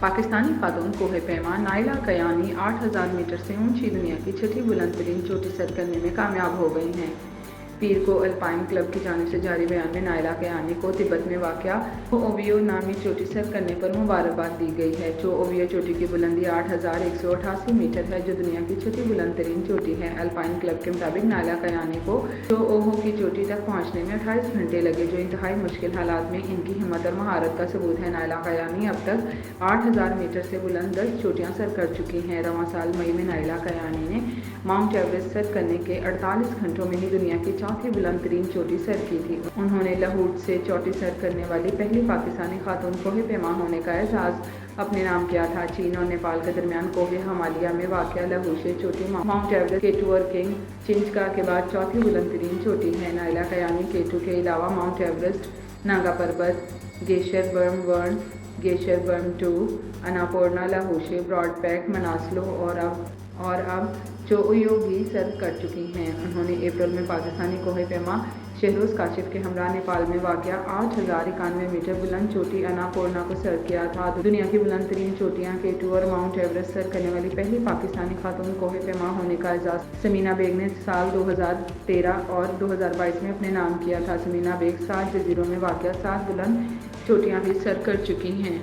पाकिस्तानी खातून कोह पैमा Naila Kayani 8000 metre से ऊंची दुनिया की छठी बुलंद तरीन चोटी सर करने में कामयाब हो गई हैं। पीर को अल्पाइन क्लब की जानिब से जारी बयान में नाइला कयानी को तिब्बत में वाक़या चो ओवियो नामी चोटी सर करने पर मुबारकबाद दी गई है। चो ओवियो चोटी की बुलंदी 8188 मीटर है, जो दुनिया की छठी बुलंद तरीन चोटी है। अल्पाइन क्लब के मुताबिक नाइला कयानी को चो ओहो की चोटी तक पहुँचने में 28 घंटे लगे, जो इंतहाई मुश्किल हालात में इनकी हिम्मत और महारत का सबूत है। नाइला कयानी अब तक 8000 मीटर से बुलंद 10 चोटियाँ सर कर चुकी हैं। रवां साल मई में नाइला कयानी ने माउंट एवरेस्ट सर करने के 48 घंटों में ही दुनिया की चौथी बुलंद तरीन चोटी सर की थी। उन्होंने लाहौर से चोटी सर करने वाली पहली पाकिस्तानी खातून कोह पैमा होने का एजाज अपने नाम किया था। चीन और नेपाल के दरमियान कोह हिमालय में वाक़या लाहौर से चोटी माउंट एवरेस्ट केटू और किंग चिंचका के बाद चौथी बुलंद तरीन चोटी है। नाइला कयानी केटू के अलावा माउंट एवरेस्ट, नागा पर्वत, ग्लेशियर बर्म 1, ग्लेशियर बर्म 2, अन्नापूर्णा, लाहौर, ब्रॉड पैक, मनासलो और अब चोओयो भी सर कर चुकी हैं। उन्होंने अप्रैल में पाकिस्तानी कोह पैमा शहरोज काशिफ के हमरा नेपाल में वाक़या 8091 मीटर बुलंद चोटी अन्नापूर्णा को सर किया था। दुनिया की बुलंद तरीन चोटियाँ केटू और माउंट एवरेस्ट सर करने वाली पहली पाकिस्तानी खातून कोह पैमा होने का एजाज़ समीना बेग ने साल 2013 और 2022 में अपने नाम किया था। समीना बेग 7 जजीरों में वाक़या 7 बुलंद चोटियाँ भी सर कर चुकी हैं।